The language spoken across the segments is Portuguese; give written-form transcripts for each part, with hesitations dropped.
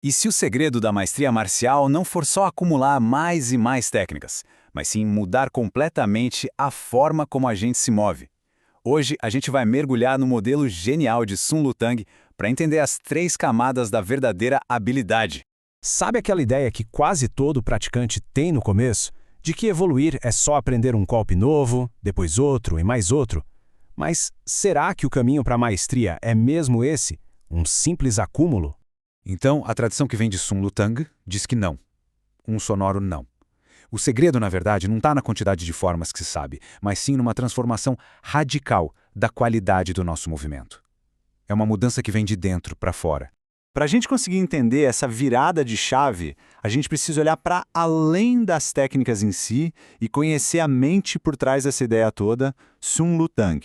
E se o segredo da maestria marcial não for só acumular mais e mais técnicas, mas sim mudar completamente a forma como a gente se move? Hoje a gente vai mergulhar no modelo genial de Sun Lutang para entender as 3 camadas da verdadeira habilidade. Sabe aquela ideia que quase todo praticante tem no começo? De que evoluir é só aprender um golpe novo, depois outro e mais outro? Mas será que o caminho para a maestria é mesmo esse? Um simples acúmulo? Então, a tradição que vem de Sun Lutang diz que não. Um sonoro não. O segredo, na verdade, não está na quantidade de formas que se sabe, mas sim numa transformação radical da qualidade do nosso movimento. É uma mudança que vem de dentro para fora. Para a gente conseguir entender essa virada de chave, a gente precisa olhar para além das técnicas em si e conhecer a mente por trás dessa ideia toda, Sun Lutang.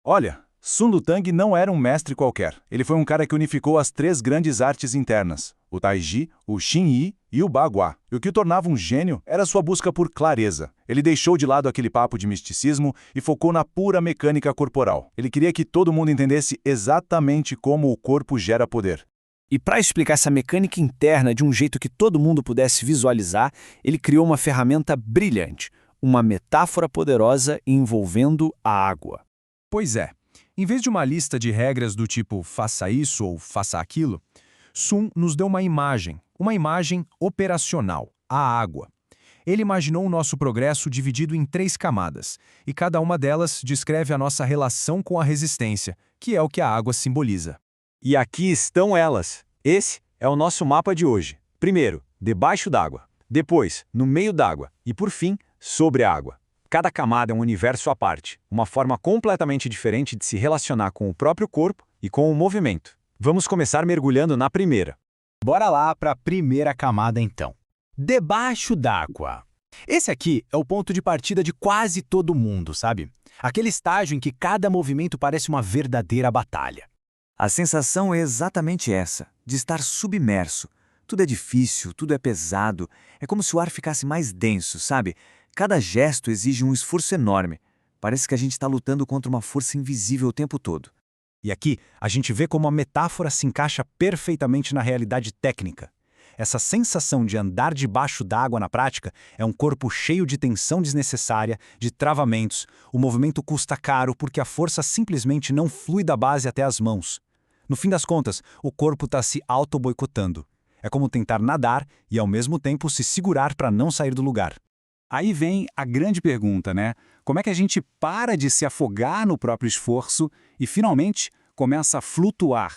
Olha, Sun Lutang não era um mestre qualquer. Ele foi um cara que unificou as 3 grandes artes internas, o Taiji, o Xinyi e o Bagua. E o que o tornava um gênio era sua busca por clareza. Ele deixou de lado aquele papo de misticismo e focou na pura mecânica corporal. Ele queria que todo mundo entendesse exatamente como o corpo gera poder. E para explicar essa mecânica interna de um jeito que todo mundo pudesse visualizar, ele criou uma ferramenta brilhante, uma metáfora poderosa envolvendo a água. Pois é, em vez de uma lista de regras do tipo faça isso ou faça aquilo, Sun nos deu uma imagem operacional, a água. Ele imaginou o nosso progresso dividido em 3 camadas, e cada uma delas descreve a nossa relação com a resistência, que é o que a água simboliza. E aqui estão elas. Esse é o nosso mapa de hoje. Primeiro, debaixo d'água. Depois, no meio d'água. E por fim, sobre a água. Cada camada é um universo à parte, uma forma completamente diferente de se relacionar com o próprio corpo e com o movimento. Vamos começar mergulhando na primeira. Bora lá para a primeira camada então. Debaixo d'água. Esse aqui é o ponto de partida de quase todo mundo, sabe? Aquele estágio em que cada movimento parece uma verdadeira batalha. A sensação é exatamente essa, de estar submerso. Tudo é difícil, tudo é pesado. É como se o ar ficasse mais denso, sabe? Cada gesto exige um esforço enorme. Parece que a gente está lutando contra uma força invisível o tempo todo. E aqui a gente vê como a metáfora se encaixa perfeitamente na realidade técnica. Essa sensação de andar debaixo d'água na prática é um corpo cheio de tensão desnecessária, de travamentos. O movimento custa caro porque a força simplesmente não flui da base até as mãos. No fim das contas, o corpo está se auto-boicotando. É como tentar nadar e, ao mesmo tempo, se segurar para não sair do lugar. Aí vem a grande pergunta, né? Como é que a gente para de se afogar no próprio esforço e, finalmente, começa a flutuar?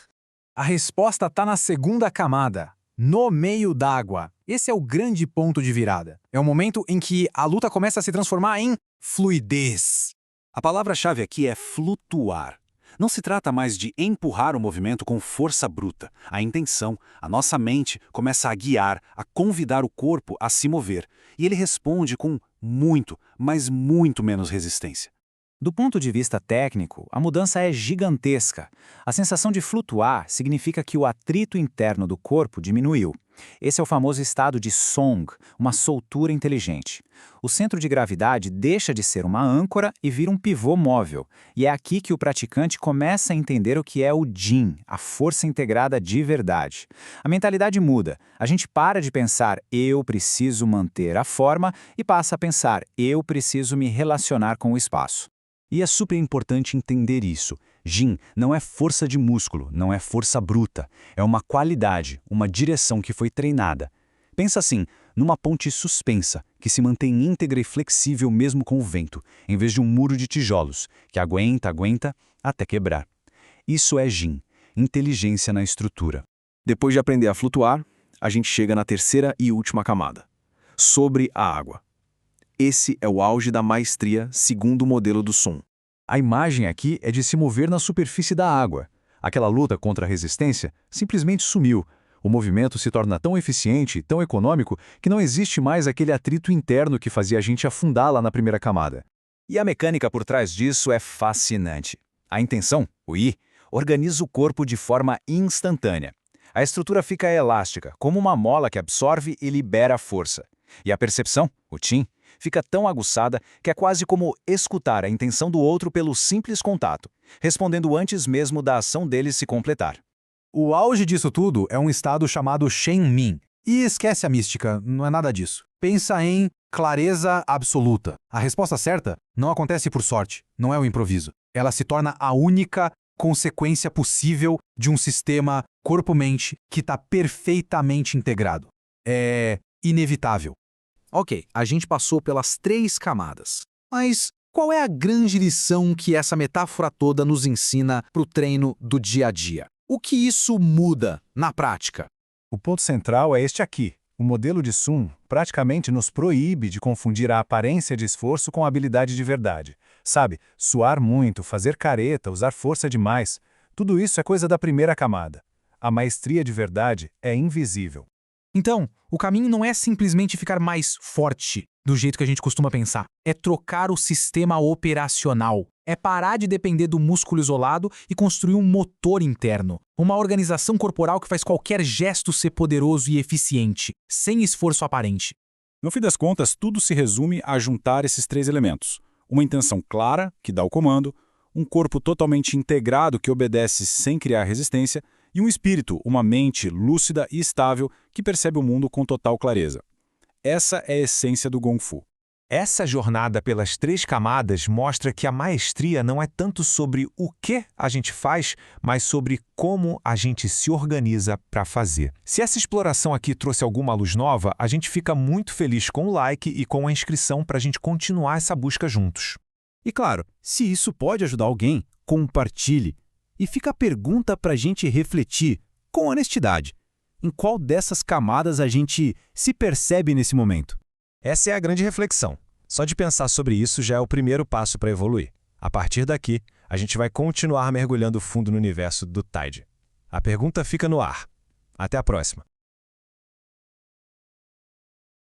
A resposta está na segunda camada, no meio d'água. Esse é o grande ponto de virada. É o momento em que a luta começa a se transformar em fluidez. A palavra-chave aqui é flutuar. Não se trata mais de empurrar o movimento com força bruta. A intenção, a nossa mente, começa a guiar, a convidar o corpo a se mover. E ele responde com muito, mas muito menos resistência. Do ponto de vista técnico, a mudança é gigantesca. A sensação de flutuar significa que o atrito interno do corpo diminuiu. Esse é o famoso estado de Song, uma soltura inteligente. O centro de gravidade deixa de ser uma âncora e vira um pivô móvel. E é aqui que o praticante começa a entender o que é o Jin, a força integrada de verdade. A mentalidade muda. A gente para de pensar eu preciso manter a forma e passa a pensar eu preciso me relacionar com o espaço. E é super importante entender isso. Jin não é força de músculo, não é força bruta. É uma qualidade, uma direção que foi treinada. Pensa assim, numa ponte suspensa, que se mantém íntegra e flexível mesmo com o vento, em vez de um muro de tijolos, que aguenta até quebrar. Isso é Jin, inteligência na estrutura. Depois de aprender a flutuar, a gente chega na terceira e última camada, sobre a água. Esse é o auge da maestria segundo o modelo do Sun. A imagem aqui é de se mover na superfície da água. Aquela luta contra a resistência simplesmente sumiu. O movimento se torna tão eficiente, tão econômico, que não existe mais aquele atrito interno que fazia a gente afundar lá na primeira camada. E a mecânica por trás disso é fascinante. A intenção, o I, organiza o corpo de forma instantânea. A estrutura fica elástica, como uma mola que absorve e libera força. E a percepção, o Qin, fica tão aguçada que é quase como escutar a intenção do outro pelo simples contato, respondendo antes mesmo da ação dele se completar. O auge disso tudo é um estado chamado Shen-Min. E esquece a mística, não é nada disso. Pensa em clareza absoluta. A resposta certa não acontece por sorte, não é o improviso. Ela se torna a única consequência possível de um sistema corpo-mente que está perfeitamente integrado. É inevitável. Ok, a gente passou pelas 3 camadas. Mas qual é a grande lição que essa metáfora toda nos ensina para o treino do dia a dia? O que isso muda na prática? O ponto central é este aqui. O modelo de Sun praticamente nos proíbe de confundir a aparência de esforço com a habilidade de verdade. Sabe, suar muito, fazer careta, usar força demais, tudo isso é coisa da primeira camada. A maestria de verdade é invisível. Então, o caminho não é simplesmente ficar mais forte, do jeito que a gente costuma pensar. É trocar o sistema operacional. É parar de depender do músculo isolado e construir um motor interno. Uma organização corporal que faz qualquer gesto ser poderoso e eficiente, sem esforço aparente. No fim das contas, tudo se resume a juntar esses 3 elementos. Uma intenção clara, que dá o comando, um corpo totalmente integrado que obedece sem criar resistência, e um espírito, uma mente lúcida e estável que percebe o mundo com total clareza. Essa é a essência do Gong Fu. Essa jornada pelas 3 camadas mostra que a maestria não é tanto sobre o que a gente faz, mas sobre como a gente se organiza para fazer. Se essa exploração aqui trouxe alguma luz nova, a gente fica muito feliz com o like e com a inscrição para a gente continuar essa busca juntos. E claro, se isso pode ajudar alguém, compartilhe. E fica a pergunta para a gente refletir, com honestidade, em qual dessas camadas a gente se percebe nesse momento. Essa é a grande reflexão. Só de pensar sobre isso já é o primeiro passo para evoluir. A partir daqui, a gente vai continuar mergulhando fundo no universo do Tide. A pergunta fica no ar. Até a próxima.